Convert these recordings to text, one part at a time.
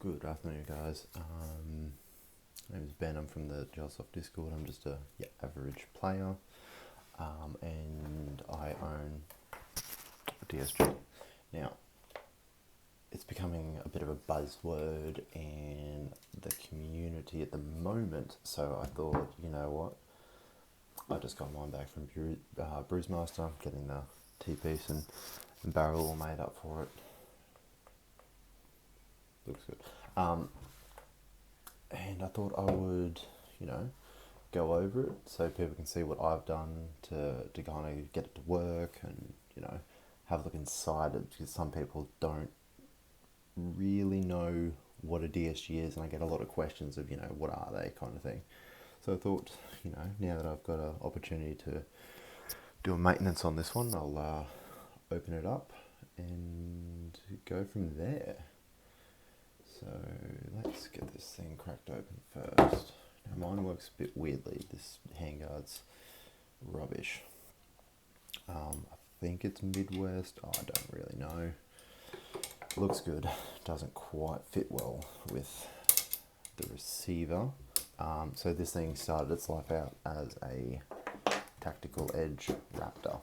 Good afternoon, guys. My name is Ben. I'm from the Gelsoft Discord. I'm just a average player, and I own a DSG. Now, it's becoming a bit of a buzzword in the community at the moment, so I thought, you know what, I just got mine back from Bruisemaster, getting the T-piece and barrel all made up for it. Looks good. And I thought I would, go over it so people can see what I've done to kind of get it to work and, have a look inside it, because some people don't really know what a DSG is, and I get a lot of questions of, what are they kind of thing. So I thought, now that I've got an opportunity to do a maintenance on this one, I'll open it up and go from there. So let's get this thing cracked open first. Now mine works a bit weirdly. This handguard's rubbish. I think it's Midwest. I don't really know. Looks good. Doesn't quite fit well with the receiver. So this thing started its life out as a tactical edge raptor.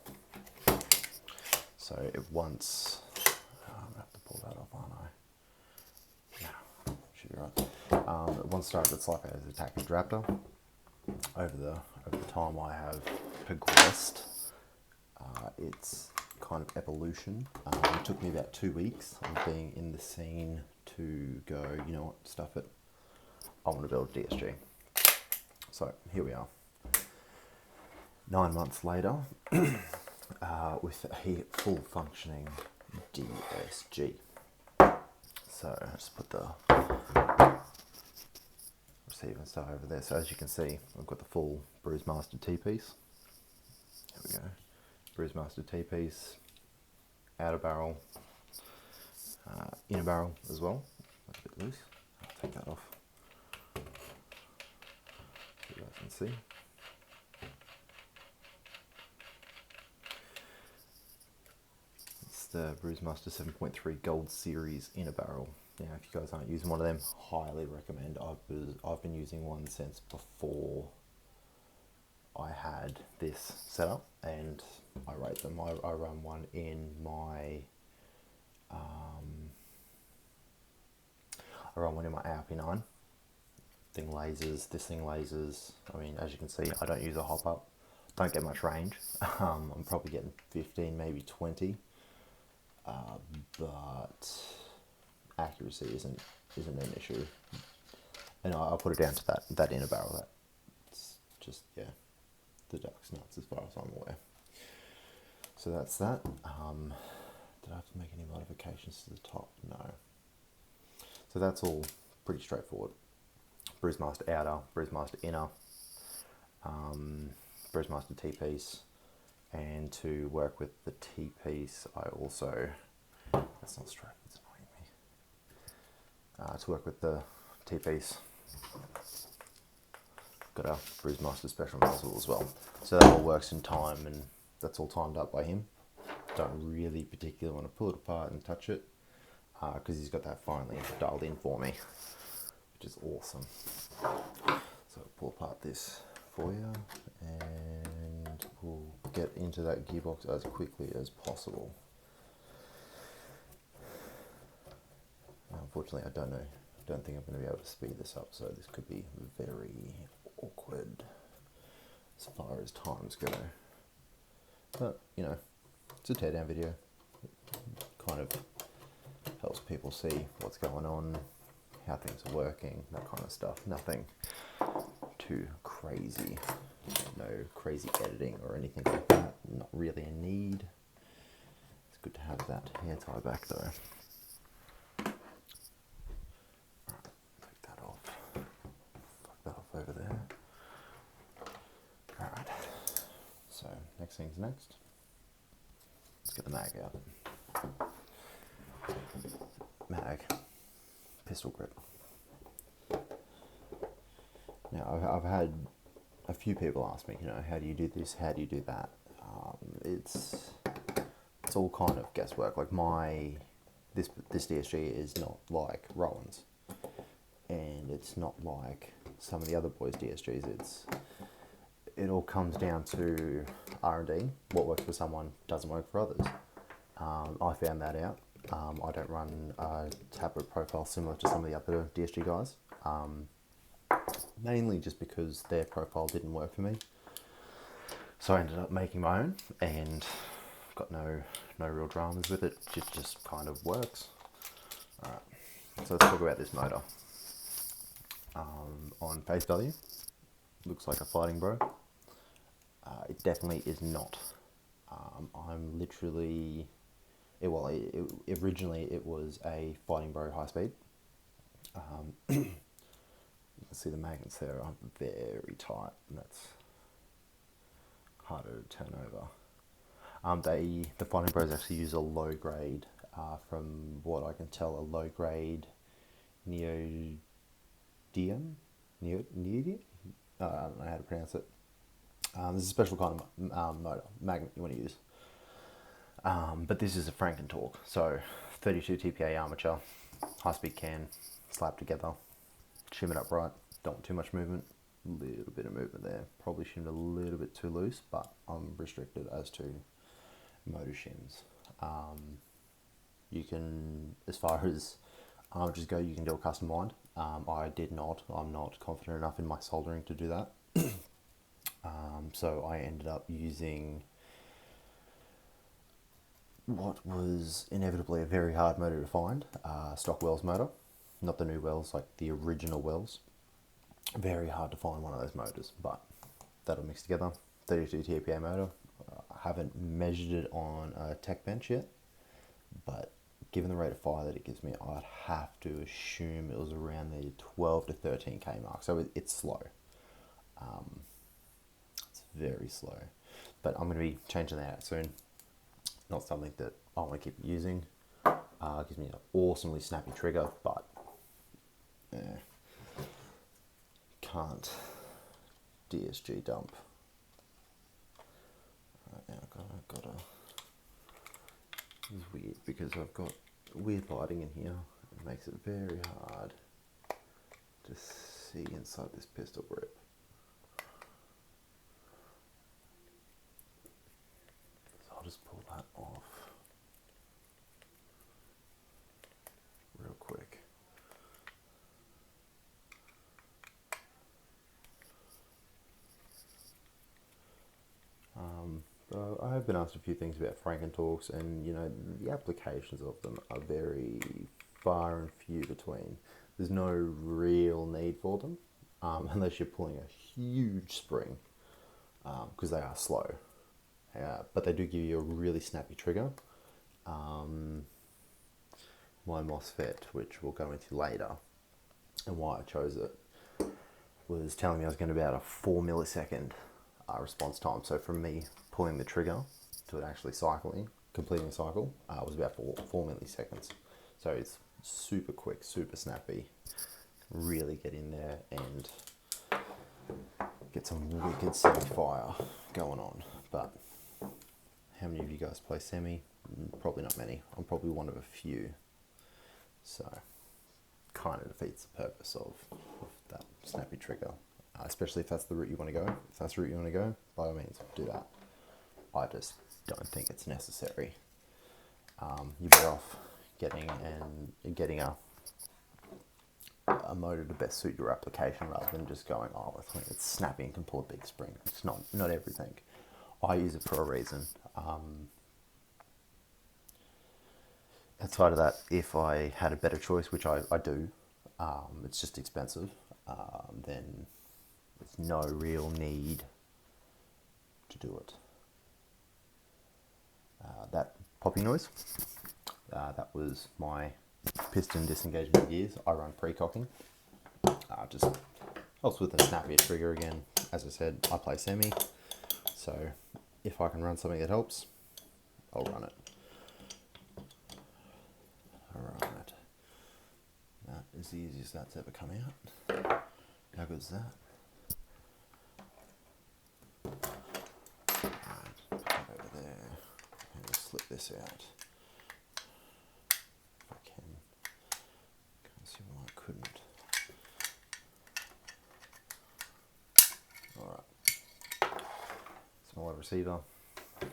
So it once, I'm gonna have to pull that off, aren't I? Should be right. It once started its life out as a tactical raptor. Over the time I have progressed, its kind of evolution. It took me about 2 weeks of being in the scene to go, you know what, stuff it. I want to build a DSG. So here we are. 9 months later, with a full functioning DSG. So I just put the receiver and stuff over there. So as you can see, I've got the full Bruisemaster T-piece. There we go. Bruisemaster T-piece, outer barrel, inner barrel as well. That's a bit loose. I'll take that off so you guys can see. It's the Bruisemaster 7.3 Gold Series inner barrel. Now, if you guys aren't using one of them, highly recommend. I've been using one since before I had this set up, and I rate them. I run one in my ARP9. Thing lasers. This thing lasers. I mean, as you can see, I don't use a hop up. Don't get much range. I'm probably getting 15, maybe 20, but accuracy isn't an issue. And I'll put it down to that inner barrel. That's just, the duck's nuts as far as I'm aware. So that's that. Did I have to make any modifications to the top? No. So that's all pretty straightforward. Bruisemaster outer, Bruisemaster inner, Bruisemaster T-piece, and to work with the T-piece, I also, that's not straight, it's annoying me. To work with the T-piece, got a Bruisemaster special nozzle as well. So that all works in time, and that's all timed up by him. Don't really particularly want to pull it apart and touch it, because he's got that finally dialed in for me, which is awesome. So I'll pull apart this for you, and we'll get into that gearbox as quickly as possible. Unfortunately, I don't think I'm going to be able to speed this up, so this could be very awkward as far as times go. But, it's a teardown video. It kind of helps people see what's going on, how things are working, that kind of stuff. Nothing too crazy. No crazy editing or anything like that. Not really a need. It's good to have that hair tie back though. Take that off. Fuck that off over there. Alright. So next thing's next. Let's get the mag out. Mag. Pistol grip. Now, I've had a few people ask me, how do you do this? How do you do that? It's all kind of guesswork. Like this DSG is not like Rowan's. and it's not like some of the other boys' DSGs. It all comes down to R&D. What works for someone doesn't work for others. I found that out. I don't run a tablet profile similar to some of the other DSG guys, mainly just because their profile didn't work for me. So I ended up making my own, and got no real dramas with it. It just kind of works. Alright, so let's talk about this motor. On face value, looks like a fighting bro. It definitely is not. I'm literally, originally it was a fighting bro high speed. You can see the magnets there are very tight, and that's harder to turn over. The fighting bros actually use a low grade, from what I can tell, a low grade neodymium. I don't know how to pronounce it. There's a special kind of motor, magnet you want to use. But this is a Franken torque, so 32 TPA armature, high speed can, slap together, shim it up right, don't want too much movement, little bit of movement there, probably shimmed a little bit too loose, but I'm restricted as to motor shims. You can, as far as armatures go, you can do a custom wind. I did not. I'm not confident enough in my soldering to do that. So I ended up using what was inevitably a very hard motor to find, stock Wells motor, not the new Wells, like the original Wells. Very hard to find one of those motors, but that'll mix together. 32 TPA motor. I haven't measured it on a tech bench yet, but given the rate of fire that it gives me, I'd have to assume it was around the 12 to 13k mark. So it's slow. It's very slow, but I'm going to be changing that out soon. Not something that I want to keep using. Gives me an awesomely snappy trigger, but can't DSG dump. Right now I've got it's weird because I've got weird lighting in here. It makes it very hard to see inside this pistol grip. So I'll just pull that off real quick. So I have been asked a few things about Franken torques, and the applications of them are very far and few between. There's no real need for them, unless you're pulling a huge spring, because they are slow. But they do give you a really snappy trigger. My MOSFET, which we'll go into later, and why I chose it, was telling me I was going to be about a 4 millisecond response time. So from me pulling the trigger to it actually completing the cycle, was about 4 milliseconds. So it's super quick, super snappy. Really get in there and get some wicked semi fire going on. But how many of you guys play semi? Probably not many. I'm probably one of a few. So kind of defeats the purpose of that snappy trigger. Especially if that's the route you want to go. If that's the route you want to go, by all means, do that. I just don't think it's necessary. You're better off getting a motor to best suit your application rather than just going, I think it's snappy and can pull a big spring. It's not everything. I use it for a reason. Outside of that, if I had a better choice, which I do, it's just expensive, then there's no real need to do it. That popping noise, that was my piston disengagement gears. I run pre-cocking. Just helps with a snappier trigger again. As I said, I play semi, so if I can run something that helps, I'll run it. Alright, that is the easiest that's ever come out. How good is that? Put that over there and just slip this out. If I can. Can't see why I couldn't. receiver.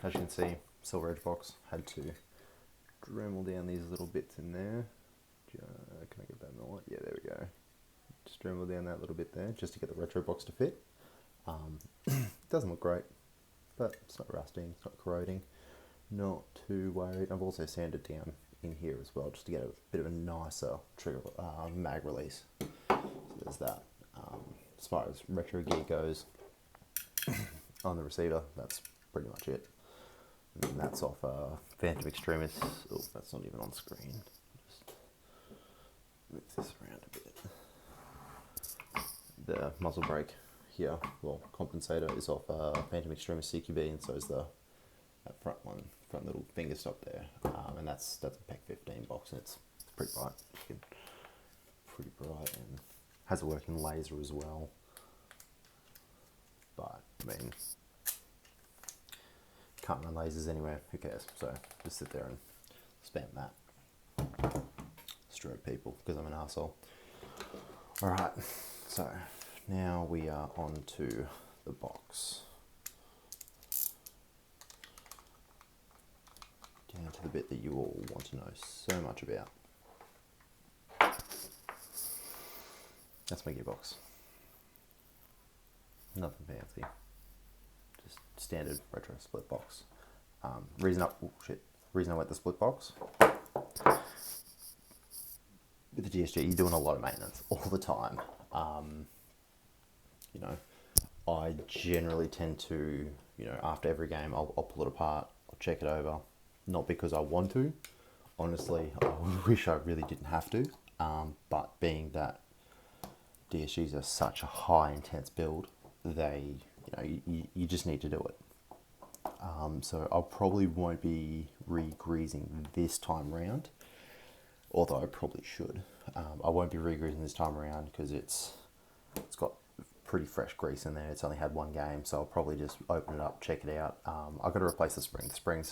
As you can see, silver edge box. Had to Dremel down these little bits in there. Can I get that in the light? Yeah, there we go. Just Dremel down that little bit there, just to get the retro box to fit. Doesn't look great, but it's not rusting, it's not corroding. Not too worried. I've also sanded down in here as well, just to get a bit of a nicer trigger mag release. So there's that. As far as retro gear goes on the receiver, that's pretty much it. And that's off Phantom Extremis. Oh, that's not even on screen. Just move this around a bit. The muzzle brake here, well, compensator is off Phantom Extremis CQB, and so is that front little finger stop there. And that's a PEC 15 box, and it's pretty bright. Pretty bright, and has a working laser as well. But I mean, can't run lasers anywhere, who cares? So just sit there and spam that. Stroke people, because I'm an asshole. Alright, so now we are on to the box. Down to the bit that you all want to know so much about. That's my gearbox. Nothing fancy. Just standard retro split box. Reason I went the split box. With the DSG, you're doing a lot of maintenance all the time. You know, I generally tend to, you know, after every game, I'll pull it apart, I'll check it over. Not because I want to. Honestly, I wish I really didn't have to. But being that DSGs are such a high intense build, you just need to do it. So I probably won't be re-greasing this time round, although I probably should. I won't be re-greasing this time around because it's got pretty fresh grease in there. It's only had one game, so I'll probably just open it up, check it out. I've got to replace the spring. The spring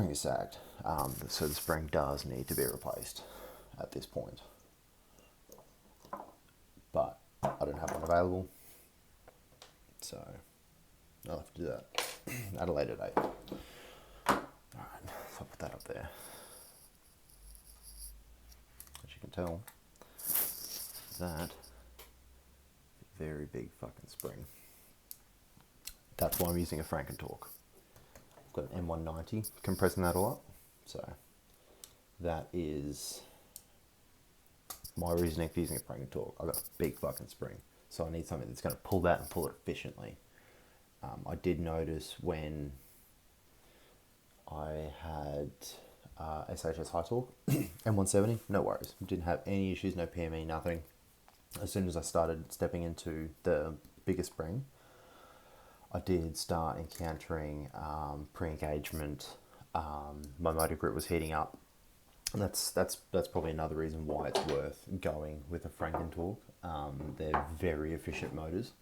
is sagged, so the spring does need to be replaced at this point. But I don't have one available, so I'll have to do that at a later date. Alright, so I'll put that up there. As you can tell, that very big fucking spring. That's why I'm using a Frankentorque. I've got an M190 compressing that all up, so that is my reasoning for using a Frankentorque. I've got a big fucking spring, so I need something that's going to pull that and pull it efficiently. I did notice when I had SHS High Torque M170, no worries, didn't have any issues, no PME, nothing. As soon as I started stepping into the bigger spring, I did start encountering pre-engagement. My motor grip was heating up, and that's probably another reason why it's worth going with a Frankentorque. They're very efficient motors.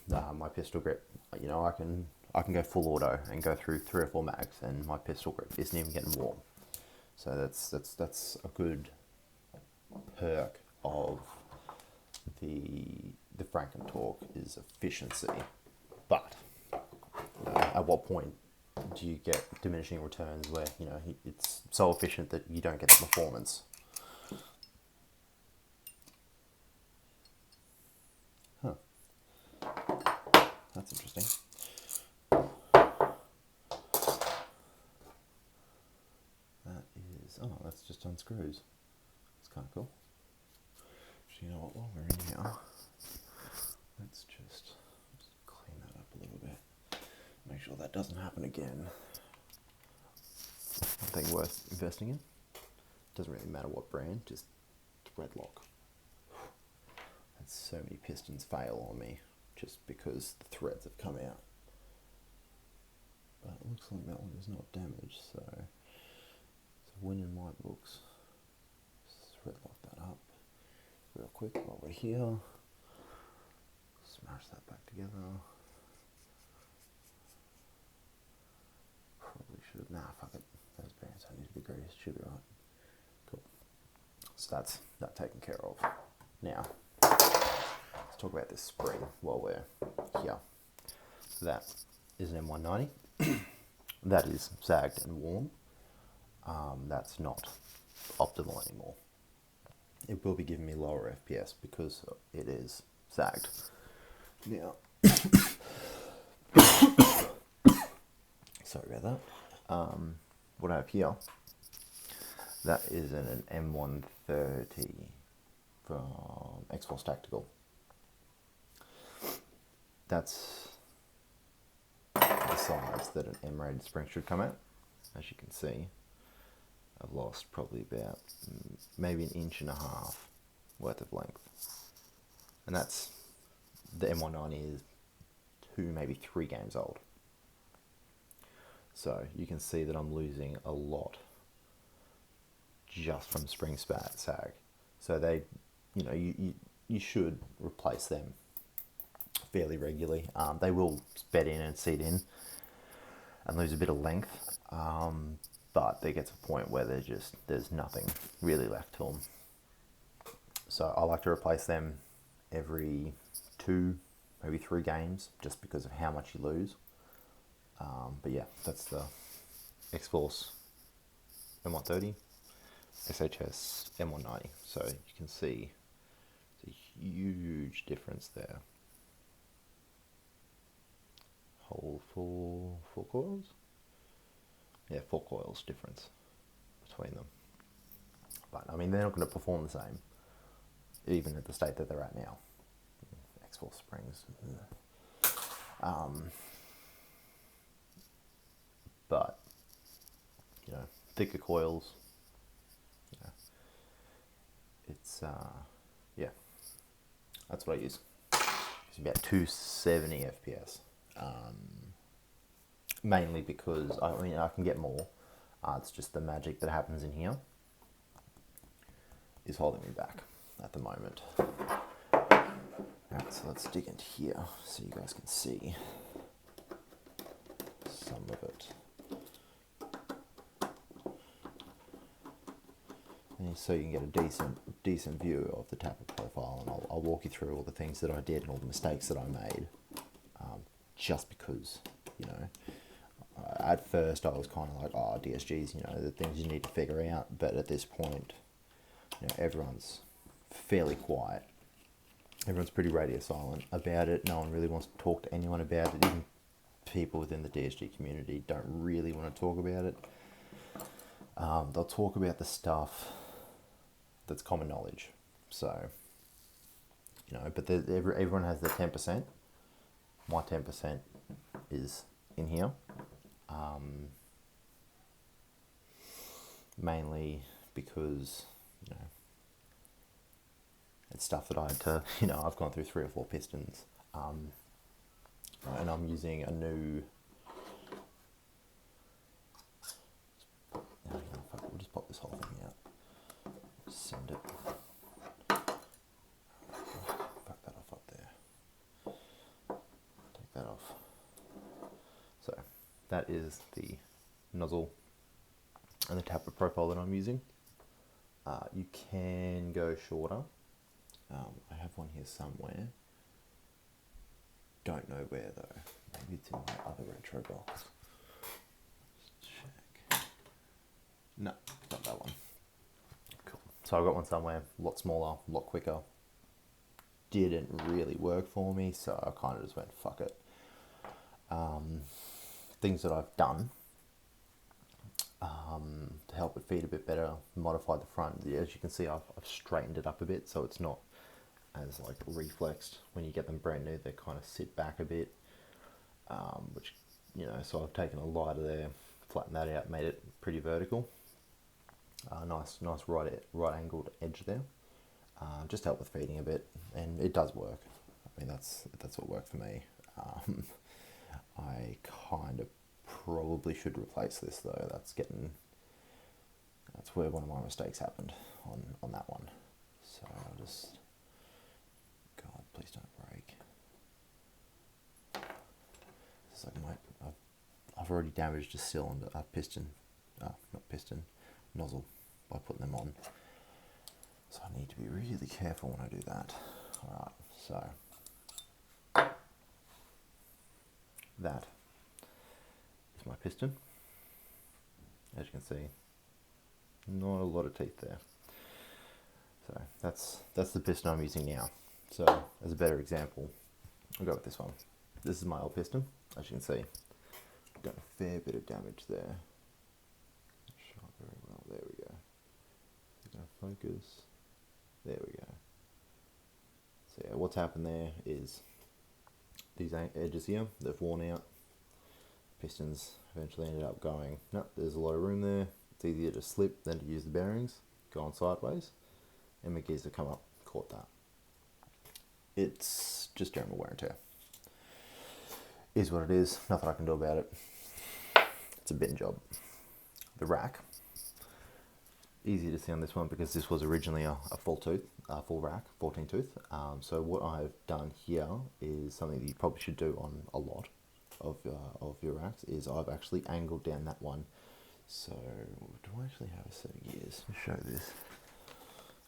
My pistol grip, you know, I can go full auto and go through 3 or 4 mags, and my pistol grip isn't even getting warm. So that's a good perk of the Frankentorque is efficiency. But you know, at what point do you get diminishing returns where, you know, it's so efficient that you don't get the performance? Huh. That's interesting. That is, oh, that's just unscrews. It's kind of cool. So you know what, while we're in here, let's just clean that up a little bit. Make sure that doesn't happen again. One thing worth investing in. Doesn't really matter what brand, just thread lock. Had so many pistons fail on me just because the threads have come out. But it looks like that one is not damaged, so when in my books, thread lock that up real quick while we're here. Smash that back together. Probably should have, nah, fuck it. Those bands don't need to be greased, should be right. Cool. So that's that taken care of. Now, let's talk about this spring while we're here. that is an M190. That is sagged and worn. That's not optimal anymore. It will be giving me lower FPS because it is sagged. Now, sorry about that. What I have here, that is an M130 from X-Force Tactical. That's the size that an M-rated spring should come at. As you can see, I've lost probably about maybe 1.5 inches worth of length. And that's, the M190 is 2, maybe 3 games old. So you can see that I'm losing a lot just from spring sag. So they, you should replace them fairly regularly. They will bed in and seat in and lose a bit of length, but there gets a point where there's nothing really left to them. So I like to replace them every 2, maybe 3 games, just because of how much you lose. But yeah, that's the X-Force M130, SHS M190. So you can see it's a huge difference there. Whole 4 coils? Yeah, 4 coils difference between them. But I mean, they're not going to perform the same, even at the state that they're at now. X-Force springs. But, thicker coils, it's, yeah, that's what I use. It's about 270 FPS. Mainly because, I can get more. It's just the magic that happens in here is holding me back at the moment. Alright, so let's dig into here so you guys can see some of it. And so you can get a decent view of the tapper profile, and I'll walk you through all the things that I did and all the mistakes that I made, just because, at first I was kind of like, oh, DSGs, the things you need to figure out, but at this point, everyone's fairly quiet. Everyone's pretty radio silent about it. No one really wants to talk to anyone about it. Even people within the DSG community don't really want to talk about it. They'll talk about the stuff that's common knowledge. So, but everyone has their 10%. My 10% is in here. Mainly because, it's stuff that I had to, I've gone through 3 or 4 pistons. And I'm using a new, we'll just pop this whole thing out. Send it. Fuck that off up there. Take that off. So that is the nozzle and the tapper profile that I'm using. You can go shorter. I have one here somewhere. Don't know where though. Maybe it's in my other retro box. Let's check. No, not that one. Cool. So I've got one somewhere, a lot smaller, a lot quicker. Didn't really work for me, so I kind of just went, fuck it. Things that I've done to help it feed a bit better, modified the front. As you can see, I've straightened it up a bit, so it's not as like reflexed. When you get them brand new, they kind of sit back a bit, which, so I've taken a lighter there, flattened that out, made it pretty vertical. Nice right angled edge there. Just help with feeding a bit, and it does work. I mean, that's what worked for me. I kind of probably should replace this though. That's where one of my mistakes happened on that one. So I'll just, God, please don't break. It's like I've already damaged a cylinder, nozzle by putting them on. So I need to be really careful when I do that. Alright, so that is my piston. As you can see, not a lot of teeth there. So that's the piston I'm using now. So as a better example, I'll go with this one. This is my old piston. As you can see, done a fair bit of damage there. Shot very well. There we go. Going to focus. There we go. So yeah, what's happened there is these edges here, they've worn out. Pistons eventually ended up going, no, there's a lot of room there. It's easier to slip than to use the bearings, go on sideways, and my gears have come up, caught that. It's just general wear and tear. Is what it is, nothing I can do about it. It's a bin job. The rack, easy to see on this one because this was originally a full rack, 14 tooth. So what I've done here is something that you probably should do on a lot of your racks, is I've actually angled down that one. So do I actually have a set of gears to show this?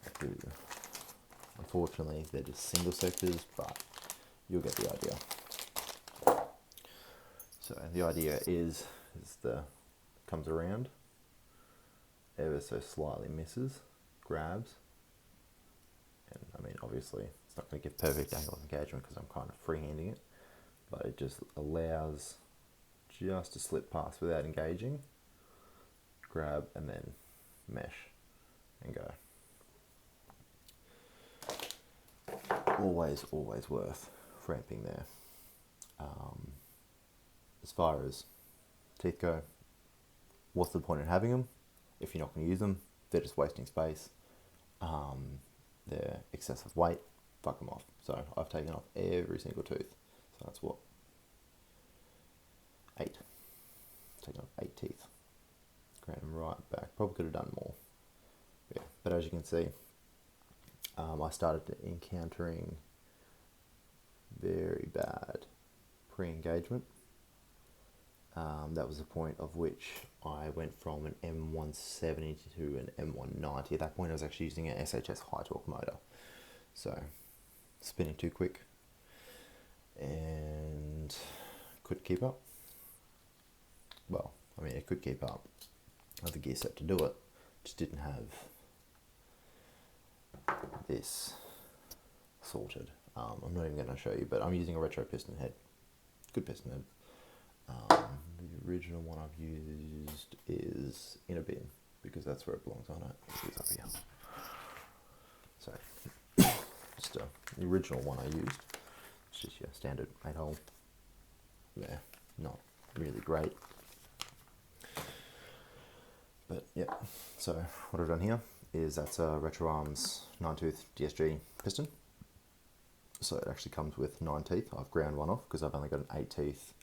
I do. Unfortunately, they're just single sectors, but you'll get the idea. So the idea is comes around, ever so slightly misses, grabs, and I mean obviously it's not going to give perfect angle of engagement because I'm kind of freehanding it, but it just allows just to slip past without engaging, grab, and then mesh and go. Always worth ramping there. As far as teeth go, what's the point in having them if you're not going to use them? They're just wasting space. They're excessive weight. Fuck them off. So I've taken off every single tooth. So that's what? 8. Taken off 8 teeth. Ground them right back. Probably could have done more. Yeah. But as you can see, I started encountering very bad pre-engagement. That was the point of which I went from an M170 to an M190. At that point I was actually using an SHS high torque motor. So spinning too quick and couldn't keep up. Well, I mean it could keep up. I had the gear set to do it. Just didn't have this sorted. I'm not even going to show you, but I'm using a retro piston head. Good piston head. The original one I've used is in a bin because that's where it belongs on it. It's up here. So, just the original one I used. It's just your standard 8-hole. Yeah, not really great. But yeah, so what I've done here is that's a Retro Arms 9-tooth DSG piston. So it actually comes with 9 teeth. I've ground one off because I've only got an 8-tooth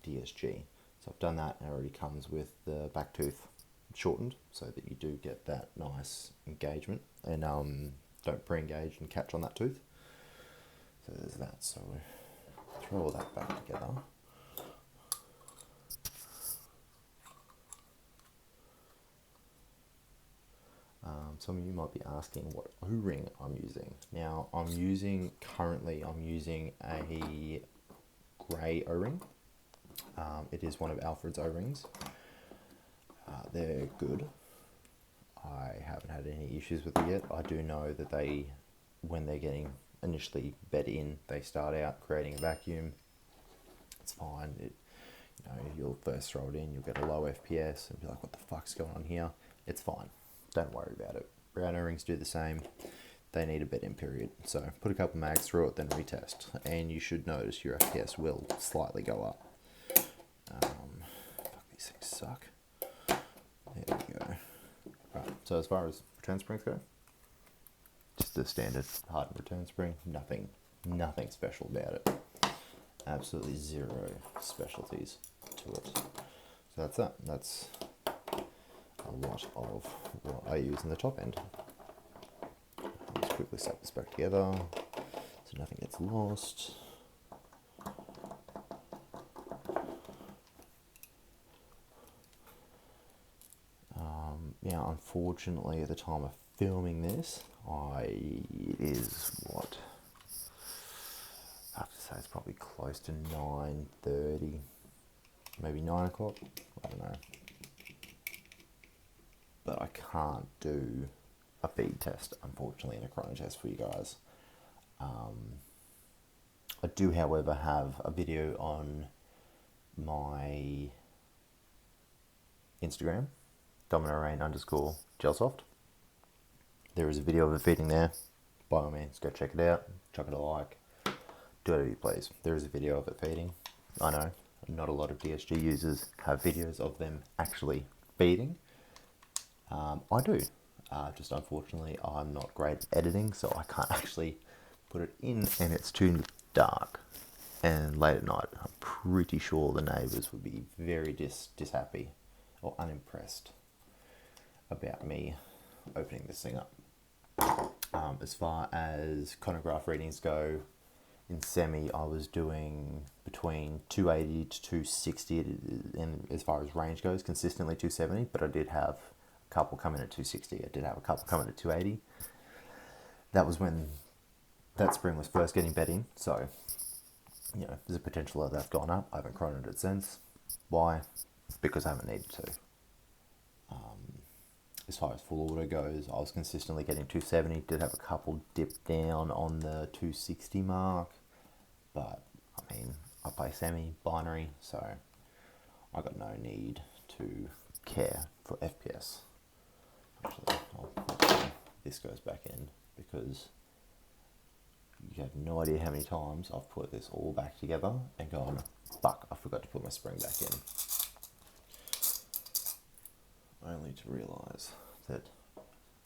DSG. So I've done that, and it already comes with the back tooth shortened so that you do get that nice engagement and don't pre-engage and catch on that tooth. So there's that. So we throw all that back together. Some of you might be asking what O-ring I'm using. Now currently I'm using a grey O-ring. It is one of Alfred's O-rings. They're good. I haven't had any issues with it yet. I do know that when they're getting initially bed in, they start out creating a vacuum. It's fine. You'll first throw it in, you'll get a low FPS and be like, what the fuck's going on here? It's fine. Don't worry about it. Brown O-rings do the same. They need a bed in period. So put a couple mags through it, then retest. And you should notice your FPS will slightly go up. Fuck, these things suck. There we go. Right, so as far as return springs go, just the standard hardened return spring. Nothing special about it. Absolutely zero specialties to it. So that's that. That's a lot of what I use in the top end. Let's quickly set this back together so nothing gets lost. Now, unfortunately, at the time of filming this, it is what? I have to say it's probably close to 9:30, maybe 9 o'clock. I don't know. But I can't do a feed test, unfortunately, and a chrono test for you guys. I do, however, have a video on my Instagram, _Gelsoft. There is a video of it feeding there. By all means, go check it out. Chuck it a like. Do whatever you please. There is a video of it feeding. I know not a lot of DSG users have videos of them actually feeding. I do. Just unfortunately, I'm not great at editing, so I can't actually put it in, and it's too dark. And late at night, I'm pretty sure the neighbours would be very dishappy or unimpressed about me opening this thing up. As far as chronograph readings go, in semi, I was doing between 280 to 260, and as far as range goes, consistently 270, but I did have a couple come in at 260. I did have a couple come in at 280. That was when that spring was first getting bet in, so, you know, there's a potential that that's gone up. I haven't chronoed it since. Why? Because I haven't needed to. As far as full auto goes, I was consistently getting 270. Did have a couple dip down on the 260 mark, but I mean, I play semi binary, so I got no need to care for FPS. Actually, this goes back in because you have no idea how many times I've put this all back together and gone, fuck, I forgot to put my spring back in. Only to realise that,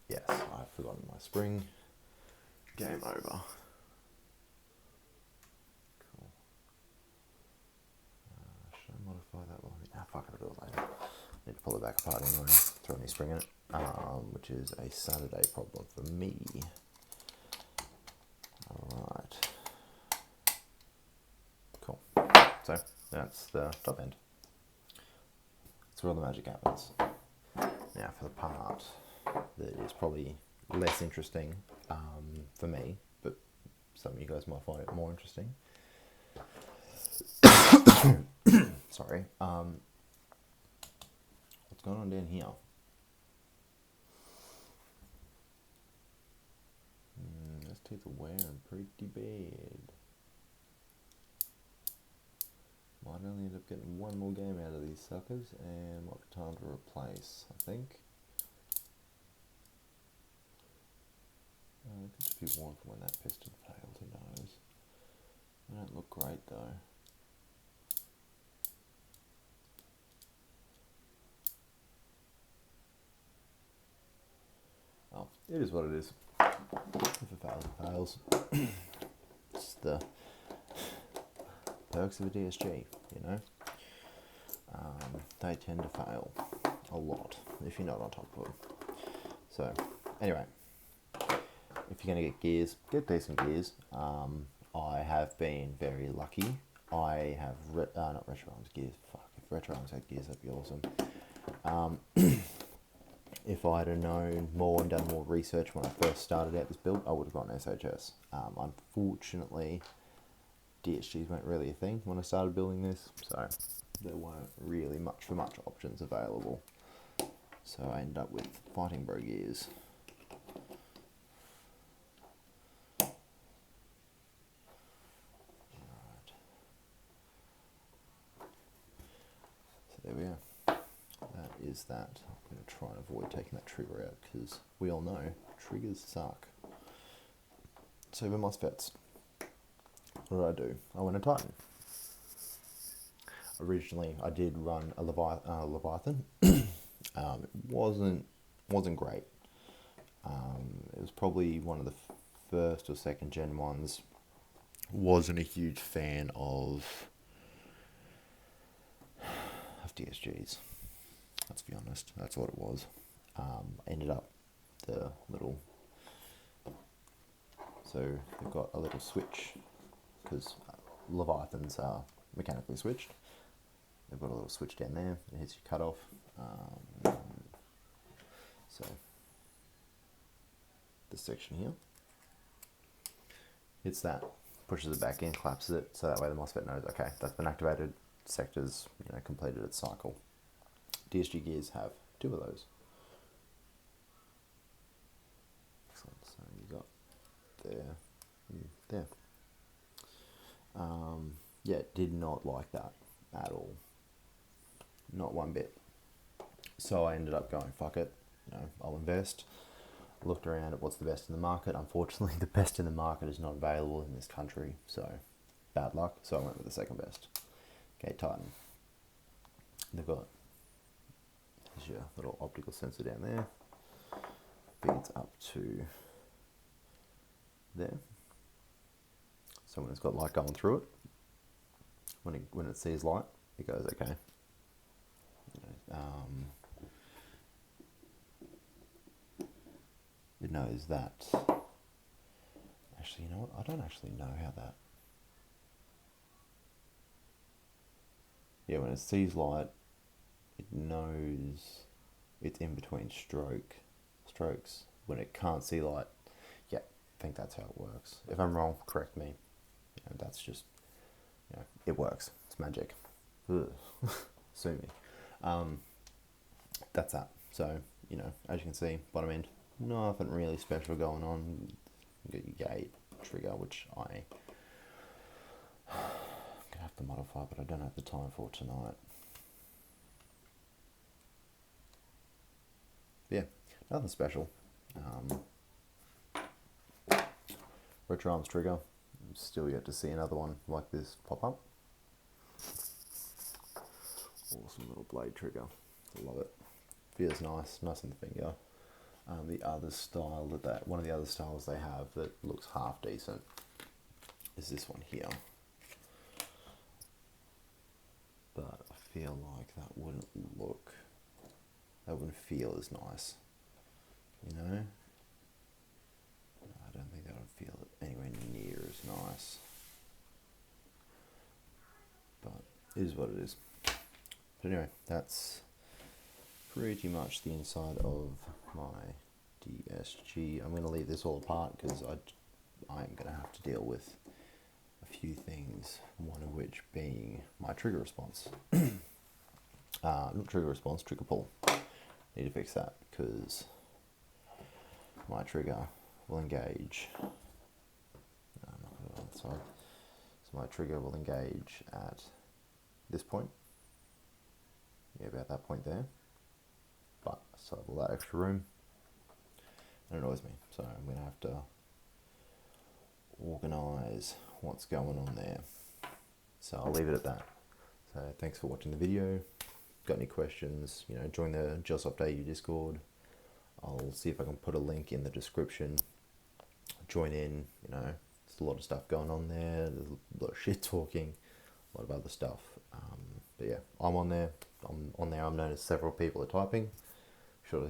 yes, I've forgotten my spring. Game over. Cool. Should I modify that one? Fuck it, I'll do it later. Need to pull it back apart anyway. Throw a new spring in it, which is a Saturday problem for me. Alright. Cool. So, that's the top end. That's where all the magic happens. Now for the part that is probably less interesting for me, but some of you guys might find it more interesting. Sorry. What's going on down here? Those teeth are wearing pretty bad. Might only end up getting one more game out of these suckers, and might be time to replace, I think. It could just be worn from when that piston failed, who knows. They don't look great though. Oh, it is what it is. If it fails, it fails. It's the perks of a DSG, you know. They tend to fail a lot if you're not on top of them. So, anyway, if you're going to get gears, get decent gears. I have been very lucky. I have, not Retro Arms gears, fuck, if Retro Arms had gears, that'd be awesome. If I'd have known more and done more research when I first started out this build, I would have gone SHS. Unfortunately, DSGs weren't really a thing when I started building this, so there weren't really much options available. So I ended up with Fighting Bro gears. Alright. So there we are. That is that. I'm going to try and avoid taking that trigger out because we all know triggers suck. So for MOSFETs, what did I do? I went a Titan. Originally, I did run a Leviathan. It wasn't great. It was probably one of the first or second gen ones. Wasn't a huge fan of DSGs. Let's be honest, that's what it was. Ended up the little, so they've got a little switch because Leviathans are mechanically switched. They've got a little switch down there. It hits your cutoff. So this section here, hits that, pushes it back in, collapses it, so that way the MOSFET knows, okay, that's been activated, sector's completed its cycle. DSG gears have 2 of those. Excellent. So you got there, there. Yeah, did not like that at all. Not one bit. So I ended up going, fuck it, I'll invest. Looked around at what's the best in the market. Unfortunately, the best in the market is not available in this country, so bad luck. So I went with the second best. Okay, Titan. They've got, here's your little optical sensor down there. Feeds up to there. So when it's got light going through it, when it sees light, it goes okay. It knows that. Actually, you know what? I don't actually know how that. Yeah, when it sees light, it knows it's in between strokes. When it can't see light, yeah, I think that's how it works. If I'm wrong, correct me. That's just, it works. It's magic. Sue me. That's that. So, as you can see, bottom end, nothing really special going on. You got your gate trigger, which I'm gonna have to modify, but I don't have the time for tonight. Yeah, nothing special. Retro arms trigger. I'm still yet to see another one like this pop up. Awesome little blade trigger. Love it. Feels nice on the finger. The other style one of the other styles they have that looks half decent is this one here. But I feel like that wouldn't feel as nice. I don't think that would feel anywhere near as nice. But it is what it is. But anyway, that's pretty much the inside of my DSG. I'm going to leave this all apart because I'm going to have to deal with a few things, one of which being my trigger response. Not trigger response, trigger pull. Need to fix that because my trigger will engage. I'm not going to on the side. So my trigger will engage at this point. Yeah, about that point there. But I still have all that extra room. It annoys me, so I'm going to have to organise what's going on there. So I'll leave it at that. So thanks for watching the video. Got any questions, join the Gelsoft AU Discord. I'll see if I can put a link in the description. Join in, there's a lot of stuff going on there. There's a lot of shit talking, a lot of other stuff. But yeah, I'm on there. I'm known as several people are typing. Sure,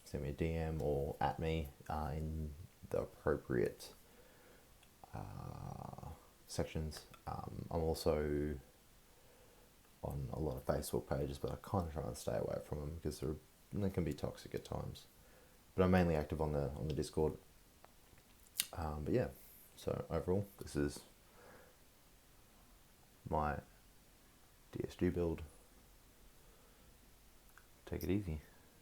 send me a DM or at me in the appropriate sections. I'm also on a lot of Facebook pages, but I kind of try and stay away from them because they can be toxic at times. But I'm mainly active on the Discord. But yeah, so overall, this is my DSG build. Take it easy.